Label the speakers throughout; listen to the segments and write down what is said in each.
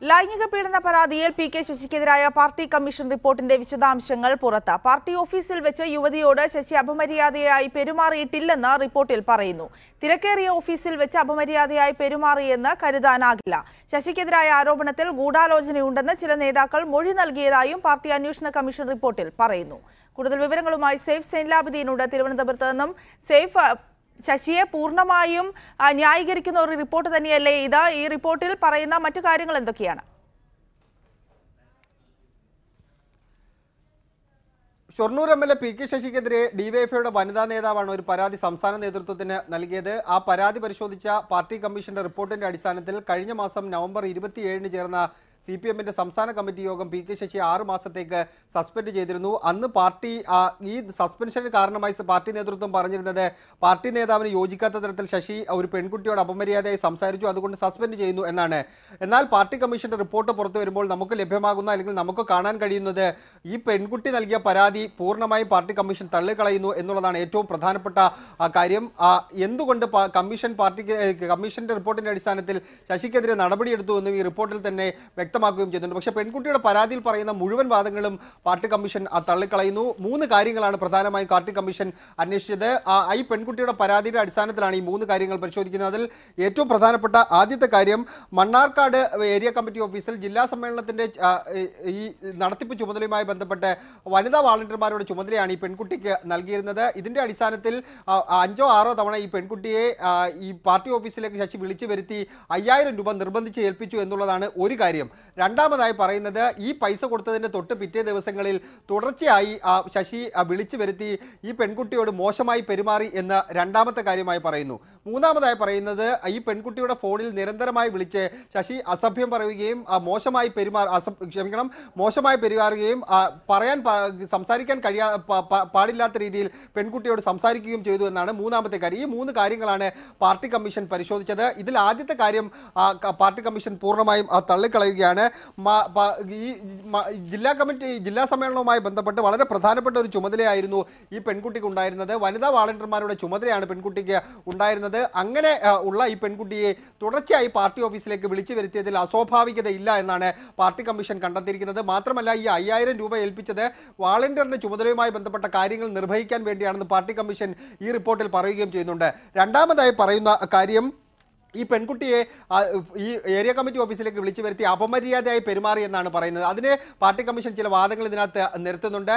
Speaker 1: ലൈംഗിക പീഡന പരാതിയിൽ പി കെ ശശിക്കെതിരായ പാർട്ടി കമ്മീഷൻ റിപ്പോർട്ടിന്റെ വിശദാംശങ്ങൾ പുറത്ത്. പാർട്ടി ഓഫീസിൽ വെച്ച് യുവതിയോട് ശശി അപമര്യാദയായി പെരുമാറിയിട്ടില്ലെന്ന് റിപ്പോർട്ടിൽ പറയുന്നു. തിരക്കേറിയ ഓഫീസിൽ വെച്ച് അപമര്യാദയായി പെരുമാറിയെന്ന് കരുതാനാകില്ല. ശശിക്കെതിരായ ആരോപണത്തിൽ ഗൂഢാലോചനയുണ്ടെന്ന് ചില നേതാക്കൾ മൊഴി നൽകിയതായും പാർട്ടി അന്വേഷണ കമ്മീഷൻ റിപ്പോർട്ടിൽ പറയുന്നു. കൂടുതൽ വിവരങ്ങളുമായി സേഫ് സൈൻലാബുദ്ദീനുണ്ട് തിരുവനന്തപുരത്ത് നിന്നും. സേഫ്, ശശിയെ പൂർണ്ണമായും ന്യായീകരിക്കുന്ന ഒരു റിപ്പോർട്ട് തന്നെയല്ലേ ഇത്? ഈ റിപ്പോർട്ടിൽ പറയുന്ന മറ്റു കാര്യങ്ങൾ എന്തൊക്കെയാണ്?
Speaker 2: Shoranur M L A P K ശശിക്കെതിരെ ഡിവൈഎഫ്ഐയുടെ വനിതാ നേതാവാണ് ഒരു പരാതി സംസ്ഥാന നേതൃത്വത്തിന് നൽകിയത്. ആ പരാതി പരിശോധിച്ച പാർട്ടി കമ്മീഷന്റെ റിപ്പോർട്ടിന്റെ അടിസ്ഥാനത്തിൽ കഴിഞ്ഞ മാസം നവംബർ 27-ന് ചേർന്ന CPM-ന്റെ സംസ്ഥാന കമ്മിറ്റി യോഗം പി കെ ശശി 6 മാസത്തേക്ക് സസ്പെൻഡ് ചെയ്തിരുന്നു. അന്ന് പാർട്ടി ഈ സസ്പെൻഷന് കാരണമായി പാർട്ടി നേതൃത്വം പറഞ്ഞിരുന്നത് പാർട്ടി നേതാവിന് യോജിക്കാത്ത തരത്തിൽ ശശി ഒരു പെൺകുട്ടിയോട് അപമര്യാദയായി സംസാരിച്ചു, അതുകൊണ്ട് സസ്പെൻഡ് ചെയ്യുന്നു എന്നാണ്. എന്നാൽ പാർട്ടി കമ്മീഷന്റെ റിപ്പോർട്ട് പുറത്തു വരുമ്പോൾ നമുക്ക് ലഭ്യമാകുന്ന അല്ലെങ്കിൽ നമുക്ക് കാണാൻ കഴിയുന്നത് ഈ പെൺകുട്ടി നൽകിയ പരാതി പൂർണ്ണമായും പാർട്ടി കമ്മീഷൻ തള്ളിക്കളയുന്നു എന്നുള്ളതാണ് ഏറ്റവും പ്രധാനപ്പെട്ട കാര്യം. എന്തുകൊണ്ട് കമ്മീഷന്റെ റിപ്പോർട്ടിന്റെ അടിസ്ഥാനത്തിൽ ശശിക്കെതിരെ നടപടിയെടുത്തു എന്നും ഈ റിപ്പോർട്ടിൽ തന്നെ വ്യക്തമാക്കുകയും ചെയ്യുന്നുണ്ട്. പക്ഷേ പെൺകുട്ടിയുടെ പരാതിയിൽ പറയുന്ന മുഴുവൻ വാദങ്ങളും പാർട്ടി കമ്മീഷൻ തള്ളിക്കളയുന്നു. 3 കാര്യങ്ങളാണ് പ്രധാനമായും പാർട്ടി കമ്മീഷൻ അന്വേഷിച്ചത്. ഈ പെൺകുട്ടിയുടെ പരാതിയുടെ അടിസ്ഥാനത്തിലാണ് ഈ 3 കാര്യങ്ങൾ പരിശോധിക്കുന്നത്. അതിൽ ഏറ്റവും പ്രധാനപ്പെട്ട ആദ്യത്തെ കാര്യം, മണ്ണാർക്കാട് ഏരിയ കമ്മിറ്റി ഓഫീസിൽ ജില്ലാ സമ്മേളനത്തിന്റെ ഈ നടത്തിപ്പ് ചുമതലയുമായി ബന്ധപ്പെട്ട് വനിതാ വാളണ്ടിയർമാരുടെ ചുമതലയാണ് ഈ പെൺകുട്ടിക്ക് നൽകിയിരുന്നത്. ഇതിന്റെ അടിസ്ഥാനത്തിൽ 5ഓ 6ഓ തവണ ഈ പെൺകുട്ടിയെ ഈ പാർട്ടി ഓഫീസിലേക്ക് ശശി വിളിച്ചു വരുത്തി 5000 രൂപ നിർബന്ധിച്ച് ഏൽപ്പിച്ചു എന്നുള്ളതാണ് ഒരു കാര്യം. രണ്ടാമതായി പറയുന്നത്, ഈ പൈസ കൊടുത്തതിന്റെ തൊട്ട് പിറ്റേ ദിവസങ്ങളിൽ തുടർച്ചയായി ശശി വിളിച്ചു വരുത്തി ഈ പെൺകുട്ടിയോട് മോശമായി പെരുമാറി എന്ന് രണ്ടാമത്തെ കാര്യമായി പറയുന്നു. മൂന്നാമതായി പറയുന്നത്, ഈ പെൺകുട്ടിയുടെ ഫോണിൽ നിരന്തരമായി വിളിച്ച് ശശി അസഭ്യം പറയുകയും മോശമായി പെരുമാറുകയും സംസാരിക്കാൻ പാടില്ലാത്ത രീതിയിൽ പെൺകുട്ടിയോട് സംസാരിക്കുകയും ചെയ്തു എന്നാണ് മൂന്നാമത്തെ കാര്യം. ഈ 3 കാര്യങ്ങളാണ് പാർട്ടി കമ്മീഷൻ പരിശോധിച്ചത്. ഇതിൽ ആദ്യത്തെ കാര്യം പാർട്ടി കമ്മീഷൻ പൂർണ്ണമായും തള്ളിക്കളയുകയാണ്. ഈ ജില്ലാ സമ്മേളനവുമായി ബന്ധപ്പെട്ട് വളരെ പ്രധാനപ്പെട്ട ഒരു ചുമതലയായിരുന്നു ഈ പെൺകുട്ടിക്ക് ഉണ്ടായിരുന്നത്. വനിതാ വാളണ്ടിയർമാരുടെ ചുമതലയാണ് പെൺകുട്ടിക്ക് ഉണ്ടായിരുന്നത്. അങ്ങനെ ഉള്ള ഈ പെൺകുട്ടിയെ തുടർച്ചയായി പാർട്ടി ഓഫീസിലേക്ക് വിളിച്ചു വരുത്തിയതിൽ അസ്വാഭാവികതയില്ല എന്നാണ് പാർട്ടി കമ്മീഷൻ കണ്ടെത്തിയിരിക്കുന്നത്. മാത്രമല്ല, ഈ 5000 രൂപ ഏൽപ്പിച്ചത് വാളണ്ടിയറിന്റെ ചുമതലയുമായി ബന്ധപ്പെട്ട കാര്യങ്ങൾ നിർവഹിക്കാൻ വേണ്ടിയാണെന്ന് പാർട്ടി കമ്മീഷൻ ഈ റിപ്പോർട്ടിൽ പറയുകയും ചെയ്യുന്നുണ്ട്. രണ്ടാമതായി പറയുന്ന കാര്യം, ഈ പെൺകുട്ടിയെ ഈ ഏരിയ കമ്മിറ്റി ഓഫീസിലേക്ക് വിളിച്ചു വരുത്തി അപമര്യാദയായി പെരുമാറി എന്നാണ് പറയുന്നത്. അതിന് പാർട്ടി കമ്മീഷൻ ചില വാദങ്ങൾ ഇതിനകത്ത് നിരത്തുന്നുണ്ട്.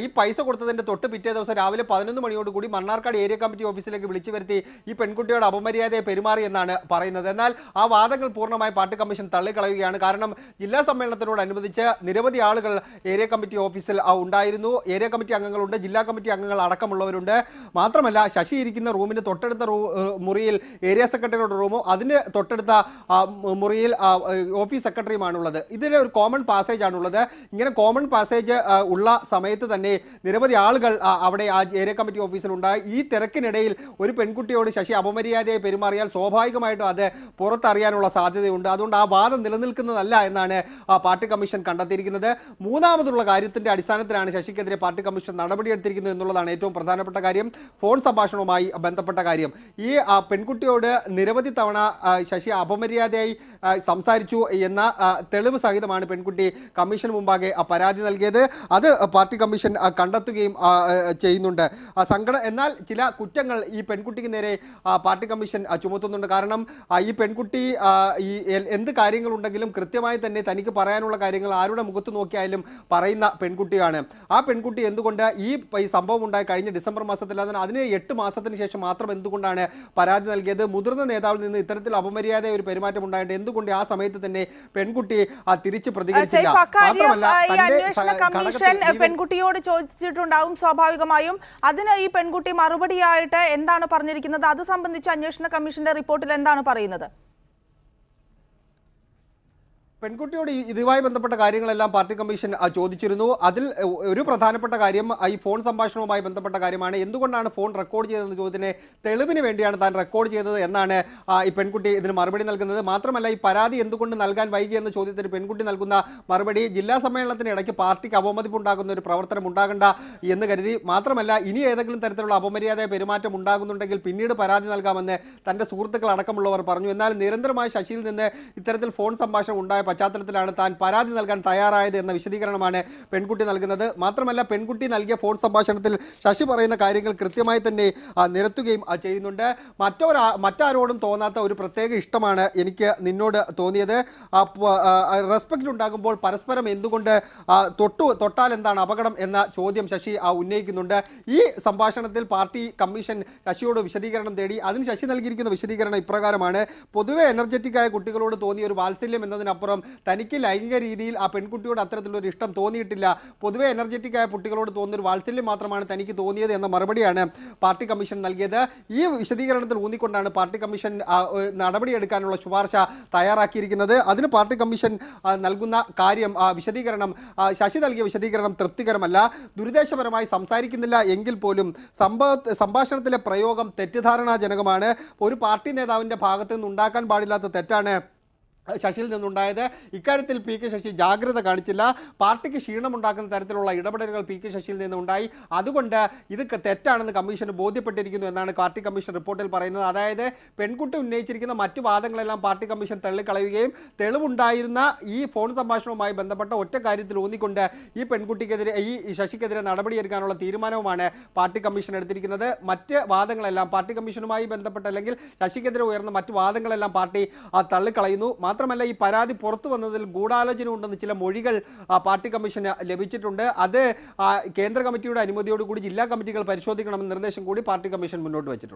Speaker 2: ഈ പൈസ കൊടുത്തതിൻ്റെ തൊട്ട് പിറ്റേ ദിവസം രാവിലെ 11 മണിയോടുകൂടി മണ്ണാർക്കാട് ഏരിയ കമ്മിറ്റി ഓഫീസിലേക്ക് വിളിച്ചു വരുത്തി ഈ പെൺകുട്ടിയോട് അപമര്യാദയെ പെരുമാറി എന്നാണ് പറയുന്നത്. എന്നാൽ ആ വാദങ്ങൾ പൂർണ്ണമായി പാർട്ടി കമ്മീഷൻ തള്ളിക്കളയുകയാണ്. കാരണം ജില്ലാ സമ്മേളനത്തിനോടനുബന്ധിച്ച് നിരവധി ആളുകൾ ഏരിയ കമ്മിറ്റി ഓഫീസിൽ ഉണ്ടായിരുന്നു. ഏരിയ കമ്മിറ്റി അംഗങ്ങളുണ്ട്, ജില്ലാ കമ്മിറ്റി അംഗങ്ങൾ അടക്കമുള്ളവരുണ്ട്. മാത്രമല്ല, ശശി ഇരിക്കുന്ന റൂമിന് തൊട്ടടുത്ത മുറിയിൽ ഏരിയ സെക്രട്ടറിയുടെ റൂമോ അതിന് തൊട്ടടുത്ത മുറിയിൽ ഓഫീസ് സെക്രട്ടറിയുമാണുള്ളത്. ഇതിന് ഒരു കോമൺ പാസേജ് ആണുള്ളത്. ഇങ്ങനെ കോമൺ പാസേജ് ഉള്ള സമയത്ത് തന്നെ നിരവധി ആളുകൾ അവിടെ ആ ഏരിയ കമ്മിറ്റി ഓഫീസിലുണ്ടായി. ഈ തിരക്കിനിടയിൽ ഒരു പെൺകുട്ടിയോട് ശശി അപമര്യാദയായി പെരുമാറിയാൽ സ്വാഭാവികമായിട്ടും അത് പുറത്തറിയാനുള്ള സാധ്യതയുണ്ട്. അതുകൊണ്ട് ആ വാദം നിലനിൽക്കുന്നതല്ല എന്നാണ് പാർട്ടി കമ്മീഷൻ കണ്ടെത്തിയിരിക്കുന്നത്. മൂന്നാമതുള്ള കാര്യത്തിന്റെ അടിസ്ഥാനത്തിലാണ് ശശിക്കെതിരെ പാർട്ടി കമ്മീഷൻ നടപടിയെടുത്തിരിക്കുന്നത് എന്നുള്ളതാണ് ഏറ്റവും പ്രധാനപ്പെട്ട കാര്യം. ഫോൺ സംഭാഷണവുമായി ബന്ധപ്പെട്ട കാര്യം, ഈ പെൺകുട്ടിയോട് നിരവധി തവണ ശശി അപമര്യാദയായി സംസാരിച്ചു എന്ന തെളിവ് സഹിതമാണ് പെൺകുട്ടി കമ്മീഷന് മുമ്പാകെ പരാതി നൽകിയത്. അത് പാർട്ടി കമ്മീഷൻ കണ്ടെത്തുകയും ചെയ്യുന്നുണ്ട്. എന്നാൽ ചില കുറ്റങ്ങൾ ഈ പെൺകുട്ടിക്ക് നേരെ പാർട്ടി കമ്മീഷൻ ചുമത്തുന്നുണ്ട്. കാരണം ഈ പെൺകുട്ടി ഈ എന്ത് കാര്യങ്ങളുണ്ടെങ്കിലും കൃത്യമായി തന്നെ തനിക്ക് പറയാനുള്ള കാര്യങ്ങൾ ആരുടെ മുഖത്ത് നോക്കിയാലും പറയുന്ന പെൺകുട്ടിയാണ്. ആ പെൺകുട്ടി എന്തുകൊണ്ട് ഈ സംഭവം ഉണ്ടായി കഴിഞ്ഞ ഡിസംബർ മാസത്തിൽ അതിന് 8 മാസത്തിന് ശേഷം മാത്രം എന്തുകൊണ്ടാണ് പരാതി നൽകിയത്? മുതിർന്ന നേതാവിൽ നിന്ന് ഇത്തരത്തിൽ അപമര്യാദ ഒരു പെരുമാറ്റം ഉണ്ടായിട്ട് എന്തുകൊണ്ട് ആ സമയത്ത് തന്നെ പെൺകുട്ടി തിരിച്ച് പ്രതികരിച്ചില്ല?
Speaker 1: പെൺകുട്ടിയോട് ചോദിച്ചിട്ടുണ്ടാവും സ്വാഭാവികമായും. അതിന് ഈ പെൺകുട്ടി മറുപടിയായിട്ട് എന്താണ് പറഞ്ഞിരിക്കുന്നത്? അത് സംബന്ധിച്ച് അന്വേഷണ കമ്മീഷന്റെ റിപ്പോർട്ടിൽ എന്താണ് പറയുന്നത്?
Speaker 2: പെൺകുട്ടിയോട് ഇതുമായി ബന്ധപ്പെട്ട കാര്യങ്ങളെല്ലാം പാർട്ടി കമ്മീഷൻ ചോദിച്ചിരുന്നു. അതിൽ ഒരു പ്രധാനപ്പെട്ട കാര്യം ഈ ഫോൺ സംഭാഷണവുമായി ബന്ധപ്പെട്ട കാര്യമാണ്. എന്തുകൊണ്ടാണ് ഫോൺ റെക്കോർഡ് ചെയ്തതെന്ന ചോദ്യത്തിന് തെളിവിന് വേണ്ടിയാണ് താൻ റെക്കോർഡ് ചെയ്തത് എന്നാണ് ഈ പെൺകുട്ടി ഇതിന് മറുപടി നൽകുന്നത്. മാത്രമല്ല, ഈ പരാതി എന്തുകൊണ്ട് നൽകാൻ വൈകിയെന്ന ചോദ്യത്തിന് പെൺകുട്ടി നൽകുന്ന മറുപടി, ജില്ലാ സമ്മേളനത്തിന് ഇടയ്ക്ക് പാർട്ടിക്ക് അവമതിപ്പുണ്ടാകുന്ന ഒരു പ്രവർത്തനം ഉണ്ടാകണ്ട എന്ന് കരുതി. മാത്രമല്ല, ഇനി ഏതെങ്കിലും തരത്തിലുള്ള അപമര്യാദ പെരുമാറ്റം ഉണ്ടാകുന്നുണ്ടെങ്കിൽ പിന്നീട് പരാതി നൽകാമെന്ന് തൻ്റെ സുഹൃത്തുക്കൾ അടക്കമുള്ളവർ പറഞ്ഞു. എന്നാൽ നിരന്തരമായി ശശിയിൽ നിന്ന് ഇത്തരത്തിൽ ഫോൺ സംഭാഷണം ഉണ്ടായ പശ്ചാത്തലത്തിലാണ് താൻ പരാതി നൽകാൻ തയ്യാറായത് എന്ന വിശദീകരണമാണ് പെൺകുട്ടി നൽകുന്നത്. മാത്രമല്ല പെൺകുട്ടി നൽകിയ ഫോൺ സംഭാഷണത്തിൽ ശശി പറയുന്ന കാര്യങ്ങൾ കൃത്യമായി തന്നെ നിരത്തുകയും ചെയ്യുന്നുണ്ട്. മറ്റാരോടും തോന്നാത്ത ഒരു പ്രത്യേക ഇഷ്ടമാണ് എനിക്ക് നിന്നോട് തോന്നിയത്. റെസ്പെക്റ്റ് ഉണ്ടാകുമ്പോൾ പരസ്പരം എന്തുകൊണ്ട് തൊട്ടാൽ എന്താണ് അപകടം എന്ന ചോദ്യം ശശി ഉന്നയിക്കുന്നുണ്ട്. ഈ സംഭാഷണത്തിൽ പാർട്ടി കമ്മീഷൻ ശശിയോട് വിശദീകരണം തേടി. അതിന് ശശി നൽകിയിരിക്കുന്ന വിശദീകരണം ഇപ്രകാരമാണ്: പൊതുവെ എനർജറ്റിക്കായ കുട്ടികളോട് തോന്നിയ ഒരു വാത്സല്യം എന്നതിനപ്പുറം തനിക്ക് ലൈംഗിക രീതിയിൽ ആ പെൺകുട്ടിയോട് അത്തരത്തിലൊരു ഇഷ്ടം തോന്നിയിട്ടില്ല. പൊതുവെ എനർജറ്റിക്കായ കുട്ടികളോട് തോന്നുന്ന ഒരു വാത്സല്യം മാത്രമാണ് തനിക്ക് തോന്നിയത് എന്ന മറുപടിയാണ് പാർട്ടി കമ്മീഷൻ നൽകിയത്. ഈ വിശദീകരണത്തിൽ ഊന്നിക്കൊണ്ടാണ് പാർട്ടി കമ്മീഷൻ നടപടിയെടുക്കാനുള്ള ശുപാർശ തയ്യാറാക്കിയിരിക്കുന്നത്. അതിന് പാർട്ടി കമ്മീഷൻ നൽകുന്ന വിശദീകരണം ശശി നൽകിയ വിശദീകരണം തൃപ്തികരമല്ല. ദുരുദ്ദേശപരമായി സംസാരിക്കുന്നില്ല എങ്കിൽ പോലും സംഭാഷണത്തിലെ പ്രയോഗം തെറ്റിദ്ധാരണാജനകമാണ്. ഒരു പാർട്ടി നേതാവിൻ്റെ ഭാഗത്ത് നിന്ന് ഉണ്ടാക്കാൻ പാടില്ലാത്ത തെറ്റാണ് ശശിയിൽ നിന്നുണ്ടായത്. ഇക്കാര്യത്തിൽ പി കെ ശശി ജാഗ്രത കാണിച്ചില്ല. പാർട്ടിക്ക് ക്ഷീണമുണ്ടാക്കുന്ന തരത്തിലുള്ള ഇടപെടലുകൾ പി കെ ശശിയിൽ നിന്നുണ്ടായി. അതുകൊണ്ട് ഇത് തെറ്റാണെന്ന് കമ്മീഷന് ബോധ്യപ്പെട്ടിരിക്കുന്നു എന്നാണ് പാർട്ടി കമ്മീഷൻ റിപ്പോർട്ടിൽ പറയുന്നത്. അതായത് പെൺകുട്ടി ഉന്നയിച്ചിരിക്കുന്ന മറ്റു വാദങ്ങളെല്ലാം പാർട്ടി കമ്മീഷൻ തള്ളിക്കളയുകയും തെളിവുണ്ടായിരുന്ന ഈ ഫോൺ സംഭാഷണവുമായി ബന്ധപ്പെട്ട ഒറ്റ കാര്യത്തിൽ ഊന്നിക്കൊണ്ട് ഈ പെൺകുട്ടിക്കെതിരെ ഈ ശശിക്കെതിരെ നടപടിയെടുക്കാനുള്ള തീരുമാനവുമാണ് പാർട്ടി കമ്മീഷൻ എടുത്തിരിക്കുന്നത്. മറ്റ് വാദങ്ങളെല്ലാം പാർട്ടി കമ്മീഷനുമായി ബന്ധപ്പെട്ട അല്ലെങ്കിൽ ശശിക്കെതിരെ ഉയർന്ന മറ്റു വാദങ്ങളെല്ലാം പാർട്ടി തള്ളിക്കളയുന്നു. മാത്രമല്ല ഈ പരാതി പുറത്തു വന്നതിൽ ഗൂഢാലോചന ഉണ്ടെന്ന് ചില മൊഴികൾ പാർട്ടി കമ്മീഷന് ലഭിച്ചിട്ടുണ്ട്. അത് കേന്ദ്ര കമ്മിറ്റിയുടെ അനുമതിയോടുകൂടി ജില്ലാ കമ്മിറ്റികൾ പരിശോധിക്കണമെന്ന നിർദ്ദേശം കൂടി പാർട്ടി കമ്മീഷൻ മുന്നോട്ട് വെച്ചിട്ടുണ്ട്.